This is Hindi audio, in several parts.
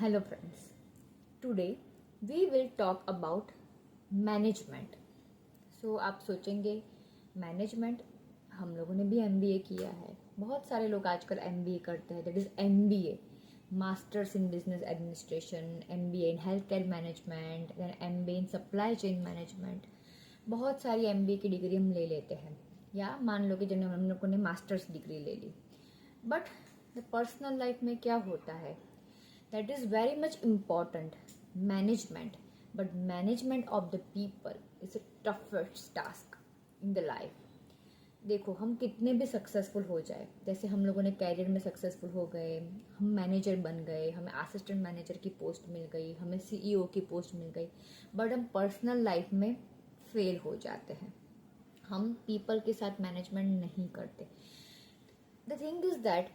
Hello friends. Today we will talk about management. आप सोचेंगे मैनेजमेंट, हम लोगों ने भी एमबीए किया है. बहुत सारे लोग आजकल एमबीए करते हैं. That is MBA, masters in business administration, MBA in health care management, then MBA in supply chain management. बहुत सारी एमबीए की डिग्री हम ले लेते हैं, या मान लो कि जिन्होंने हम लोगों ने मास्टर्स डिग्री ले ली. बट द पर्सनल लाइफ में क्या होता है, that is very much important. Management, but management of the people is a toughest task in the life. देखो, हम कितने भी सक्सेसफुल हो जाए, जैसे हम लोगों ने कैरियर में सक्सेसफुल हो गए, हम मैनेजर बन गए, हमें असिस्टेंट मैनेजर की पोस्ट मिल गई, हमें सीईओ की पोस्ट मिल गई, बट हम पर्सनल लाइफ में फेल हो जाते हैं. हम पीपल के साथ मैनेजमेंट नहीं करते. द थिंग इज दैट,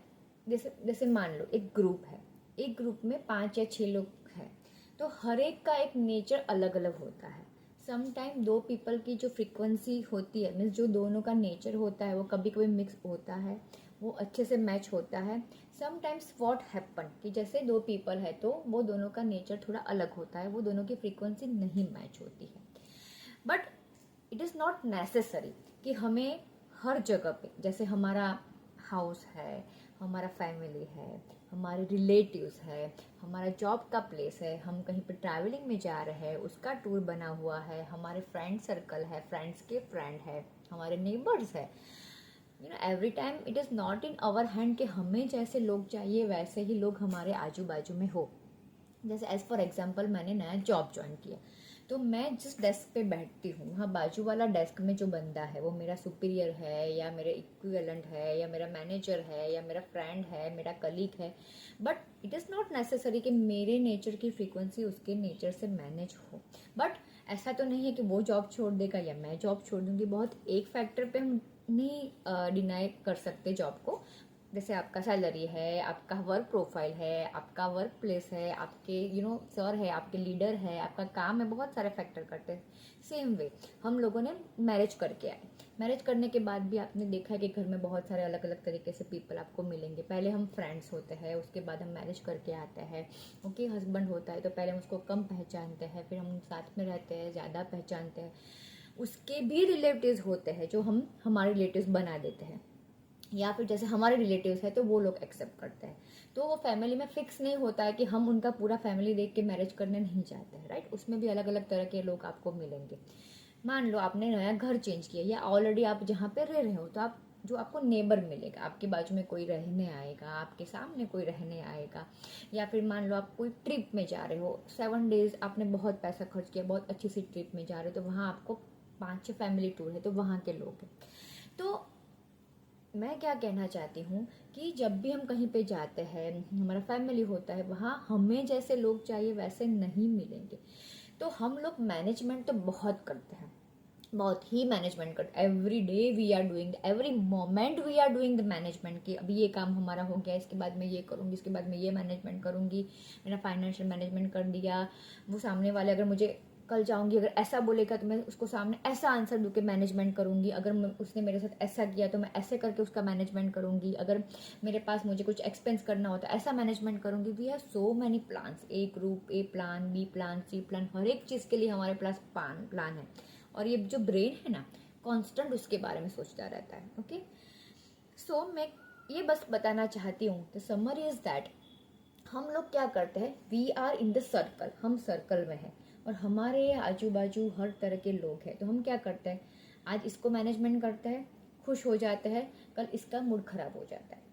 जैसे जैसे मान लो एक ग्रुप है, एक ग्रुप में 5 या 6 लोग हैं, तो हर एक का एक नेचर अलग अलग होता है. समटाइम दो पीपल की जो फ्रीक्वेंसी होती है, मीन्स जो दोनों का नेचर होता है, वो कभी कभी मिक्स होता है, वो अच्छे से मैच होता है. समटाइम्स व्हाट हैपन कि जैसे दो पीपल है तो वो दोनों का नेचर थोड़ा अलग होता है, वो दोनों की फ्रीक्वेंसी नहीं मैच होती है. But it is not necessary कि हमें हर जगह पे, जैसे हमारा हाउस है, हमारा फैमिली है, हमारे रिलेटिव्स है, हमारा जॉब का प्लेस है, हम कहीं पर ट्रैवलिंग में जा रहे हैं, उसका टूर बना हुआ है, हमारे फ्रेंड सर्कल है, फ्रेंड्स के फ्रेंड है, हमारे नेबर्स है. Every time it is not in our hand कि हमें जैसे लोग चाहिए वैसे ही लोग हमारे आजू बाजू में हो. जैसे एज फॉर एग्जाम्पल, मैंने नया जॉब ज्वाइन किया, तो मैं जिस डेस्क पे बैठती हूँ, वहाँ बाजू वाला डेस्क में जो बंदा है वो मेरा सुपीरियर है, या मेरे इक्विवेलेंट है, या मेरा मैनेजर है, या मेरा फ्रेंड है, मेरा कलीग है. But it is not necessary कि मेरे नेचर की फ्रीक्वेंसी उसके नेचर से मैनेज हो. बट ऐसा तो नहीं है कि वो जॉब छोड़ देगा या मैं जॉब छोड़ दूंगी. बहुत एक फैक्टर पे हम नहीं डिनाई कर सकते जॉब को. जैसे आपका सैलरी है, आपका वर्क प्रोफाइल है, आपका वर्क प्लेस है, आपके सर है, आपके लीडर है, आपका काम है, बहुत सारे फैक्टर करते हैं. सेम वे हम लोगों ने मैरिज करके आए. मैरिज करने के बाद भी आपने देखा है कि घर में बहुत सारे अलग अलग तरीके से पीपल आपको मिलेंगे. पहले हम फ्रेंड्स होते हैं, उसके बाद हम मैरिज करके आते हैं. ओके, हस्बैंड होता है तो पहले हम उसको कम पहचानते हैं, फिर हम साथ में रहते हैं, ज़्यादा पहचानते हैं. उसके भी रिलेटिव्स होते हैं जो हम हमारे रिलेटिव्स बना देते हैं, या फिर जैसे हमारे रिलेटिव्स है तो वो लोग एक्सेप्ट करते हैं. तो वो फैमिली में फिक्स नहीं होता है कि हम उनका पूरा फैमिली देख के मैरिज करने नहीं चाहते हैं, राइट. उसमें भी अलग अलग तरह के लोग आपको मिलेंगे. मान लो आपने नया घर चेंज किया, या ऑलरेडी आप जहाँ पे रह रहे हो, तो आप जो आपको नेबर मिलेगा, आपके बाजू में कोई रहने आएगा, आपके सामने कोई रहने आएगा. या फिर मान लो आप कोई ट्रिप में जा रहे हो, 7 डेज आपने बहुत पैसा खर्च किया, बहुत अच्छी सी ट्रिप में जा रहे हो, तो वहाँ आपको 5-6 फैमिली टूर है, तो वहाँ के लोग हैं. तो मैं क्या कहना चाहती हूँ कि जब भी हम कहीं पे जाते हैं, हमारा फैमिली होता है, वहाँ हमें जैसे लोग चाहिए वैसे नहीं मिलेंगे. तो हम लोग मैनेजमेंट तो बहुत करते हैं, बहुत ही मैनेजमेंट करते. Every day we are doing, every moment we are doing the management. कि अभी ये काम हमारा हो गया, इसके बाद मैं ये करूँगी, इसके बाद मैं ये मैनेजमेंट करूँगी, मेरा फाइनेंशियल मैनेजमेंट कर दिया. वो सामने वाले अगर मुझे कल जाऊंगी, अगर ऐसा बोलेगा तो मैं उसको सामने ऐसा आंसर दूँ के मैनेजमेंट करूंगी. अगर उसने मेरे साथ ऐसा किया तो मैं ऐसे करके उसका मैनेजमेंट करूंगी. अगर मेरे पास मुझे कुछ एक्सपेंस करना होता है, ऐसा मैनेजमेंट करूंगी. We have so many plans, A group, A plan, B plan, C plan, हर एक चीज़ के लिए हमारे पास प्लान है. और ये जो ब्रेन है ना, कॉन्स्टेंट उसके बारे में सोचता रहता है. ओके, सो मैं ये बस बताना चाहती हूँ. द समरी इज दैट हम लोग क्या करते हैं, we are in the circle, हम सर्कल में हैं, और हमारे आजू बाजू हर तरह के लोग हैं. तो हम क्या करते हैं, आज इसको मैनेजमेंट करते हैं, खुश हो जाते हैं, कल इसका मूड खराब हो जाता है,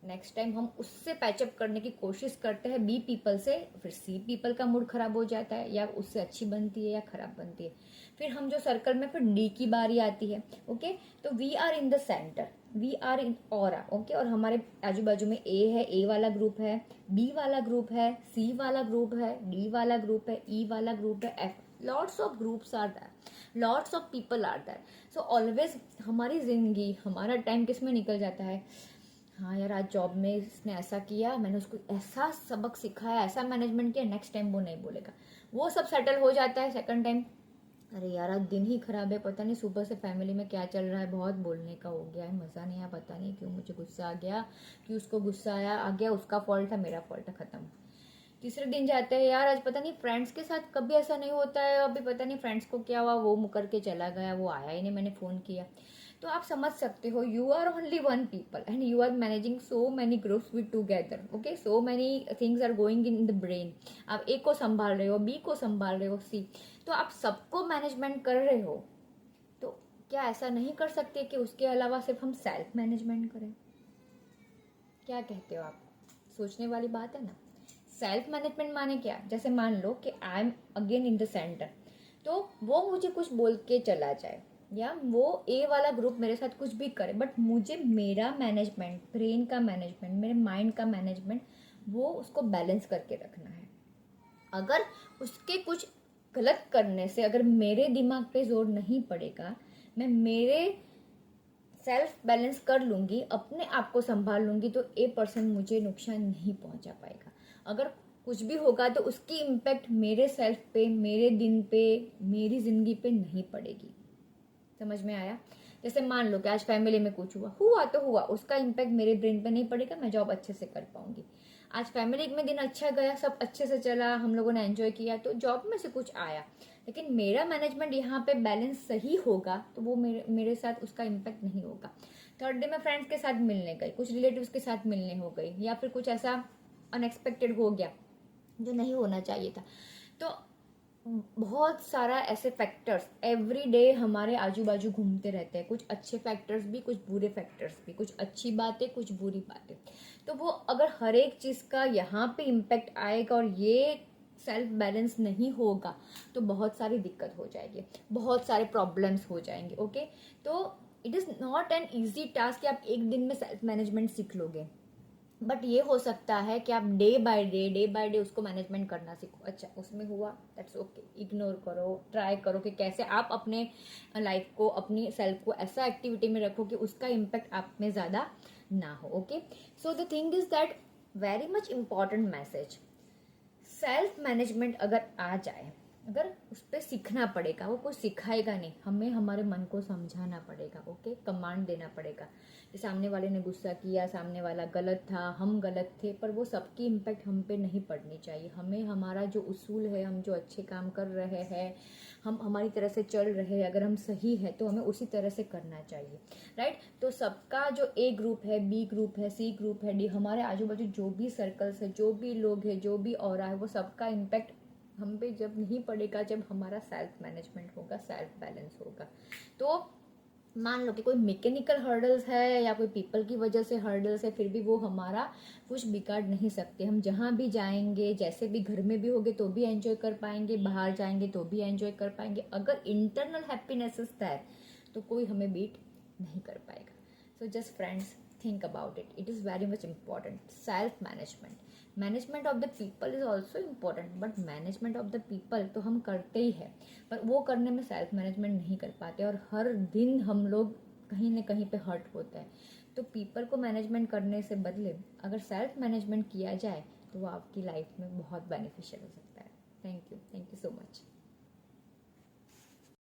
नेक्स्ट टाइम हम उससे पैचअप करने की कोशिश करते हैं बी पीपल से, फिर सी पीपल का मूड खराब हो जाता है, या उससे अच्छी बनती है या खराब बनती है. फिर हम जो सर्कल में, फिर डी की बारी आती है. ओके, तो we are in the centre, we are in aura. Okay, और हमारे आजू बाजू में ए है, ए वाला ग्रुप है, बी वाला ग्रुप है, सी वाला ग्रुप है, डी वाला ग्रुप है, ई वाला ग्रुप है, F. Lots of groups are there, lots of people are there. So always हमारी जिंदगी, हमारा टाइम किस में निकल जाता है, हाँ यार आज जॉब में इसने ऐसा किया, मैंने उसको ऐसा सबक सिखाया, ऐसा मैनेजमेंट किया, नेक्स्ट टाइम वो नहीं बोलेगा. वो सब सेटल हो जाता है सेकंड टाइम. अरे यार आज दिन ही खराब है, पता नहीं सुबह से फैमिली में क्या चल रहा है, बहुत बोलने का हो गया है, मज़ा नहीं आया, पता नहीं क्यों मुझे गुस्सा आ गया, कि उसको गुस्सा आ गया, उसका फॉल्ट है, मेरा फॉल्ट है, ख़त्म. तीसरे दिन जाते हैं, यार आज पता नहीं फ्रेंड्स के साथ कभी ऐसा नहीं होता है, अभी पता नहीं फ्रेंड्स को क्या हुआ, वो मुकर के चला गया, वो आया ही नहीं, मैंने फ़ोन किया। तो आप समझ सकते हो, you are only one people and you are managing so many groups with together, okay, so many things are going in the brain. आप ए को संभाल रहे हो, बी को संभाल रहे हो, सी, तो आप सबको मैनेजमेंट कर रहे हो। तो क्या ऐसा नहीं कर सकते कि उसके अलावा सिर्फ हम सेल्फ मैनेजमेंट करें? क्या कहते हो आप? सोचने वाली बात है ना। सेल्फ मैनेजमेंट माने क्या? जैसे मान लो कि I am again in the centre, तो वो मुझे कुछ बोल के चला जाए, या वो ए वाला ग्रुप मेरे साथ कुछ भी करे, बट मुझे मेरा मैनेजमेंट, ब्रेन का मैनेजमेंट, मेरे माइंड का मैनेजमेंट, वो उसको बैलेंस करके रखना है। अगर उसके कुछ गलत करने से अगर मेरे दिमाग पे जोर नहीं पड़ेगा, मैं मेरे सेल्फ बैलेंस कर लूंगी, अपने आप को संभाल लूंगी, तो ए पर्सन मुझे नुकसान नहीं पहुंचा पाएगा। अगर कुछ भी होगा तो उसकी इम्पैक्ट मेरे सेल्फ पे, मेरे दिन पे, मेरी जिंदगी पे नहीं पड़ेगी। समझ में आया? जैसे मान लो कि आज फैमिली में कुछ हुआ हुआ तो हुआ, उसका इम्पैक्ट मेरे ब्रेन पे नहीं पड़ेगा, मैं जॉब अच्छे से कर पाऊंगी। आज फैमिली में दिन अच्छा गया, सब अच्छे से चला, हम लोगों ने एंजॉय किया, तो जॉब में से कुछ आया, लेकिन मेरा मैनेजमेंट यहाँ पे बैलेंस सही होगा, तो वो मेरे साथ उसका इम्पैक्ट नहीं होगा। थर्ड डे मैं फ्रेंड्स के साथ मिलने गई, कुछ रिलेटिव्स के साथ मिलने हो गई, या फिर कुछ ऐसा अनएक्सपेक्टेड हो गया जो नहीं होना चाहिए था। तो बहुत सारा ऐसे फैक्टर्स एवरी डे हमारे आजू बाजू घूमते रहते हैं, कुछ अच्छे फैक्टर्स भी, कुछ बुरे फैक्टर्स भी, कुछ अच्छी बातें, कुछ बुरी बातें। तो वो अगर हर एक चीज़ का यहाँ पे इम्पैक्ट आएगा और ये सेल्फ बैलेंस नहीं होगा, तो बहुत सारी दिक्कत हो जाएगी, बहुत सारे प्रॉब्लम्स हो जाएंगे। ओके, तो it is not an easy task कि आप एक दिन में सेल्फ मैनेजमेंट सीख लोगे, बट ये हो सकता है कि आप डे बाय डे उसको मैनेजमेंट करना सीखो। अच्छा, उसमें हुआ, दैट्स ओके, इग्नोर करो, ट्राई करो कि कैसे आप अपने लाइफ को, अपनी सेल्फ को ऐसा एक्टिविटी में रखो कि उसका इम्पैक्ट आप में ज़्यादा ना हो। Okay, so the thing is that very much important message, self management अगर आ जाए, अगर उस पर सीखना पड़ेगा, वो कोई सिखाएगा नहीं, हमें हमारे मन को समझाना पड़ेगा। ओके, कमांड देना पड़ेगा कि सामने वाले ने गुस्सा किया, सामने वाला गलत था, हम गलत थे, पर वो सबकी इम्पैक्ट हम पे नहीं पड़नी चाहिए। हमें हमारा जो उसूल है, हम जो अच्छे काम कर रहे हैं, हम हमारी तरह से चल रहे हैं, अगर हम सही है तो हमें उसी तरह से करना चाहिए, राइट। तो सबका जो ए ग्रुप है, बी ग्रुप है, सी ग्रुप है, डी, हमारे आजू बाजू जो भी सर्कल्स है, जो भी लोग हैं, जो भी ऑरा है, वो सबका इम्पैक्ट हम पे जब नहीं पड़ेगा, जब हमारा सेल्फ मैनेजमेंट होगा, सेल्फ बैलेंस होगा। तो मान लो कि कोई मैकेनिकल हर्डल्स है या कोई पीपल की वजह से हर्डल्स है, फिर भी वो हमारा कुछ बिगाड़ नहीं सकते। हम जहाँ भी जाएंगे, जैसे भी घर में भी होंगे तो भी एंजॉय कर पाएंगे, बाहर जाएंगे तो भी एंजॉय कर पाएंगे। अगर इंटरनल हैप्पीनेस है तो कोई हमें बीट नहीं कर पाएगा। So just friends, think about it, it is very much important. Self management of the people is also important, but management of the people तो हम करते ही हैं, पर वो करने में सेल्फ मैनेजमेंट नहीं कर पाते, और हर दिन हम लोग कहीं ना कहीं पे हर्ट होता है। तो पीपल को मैनेजमेंट करने से बदले अगर सेल्फ मैनेजमेंट किया जाए तो वो आपकी लाइफ में बहुत बेनिफिशियल हो सकता है। Thank you so much.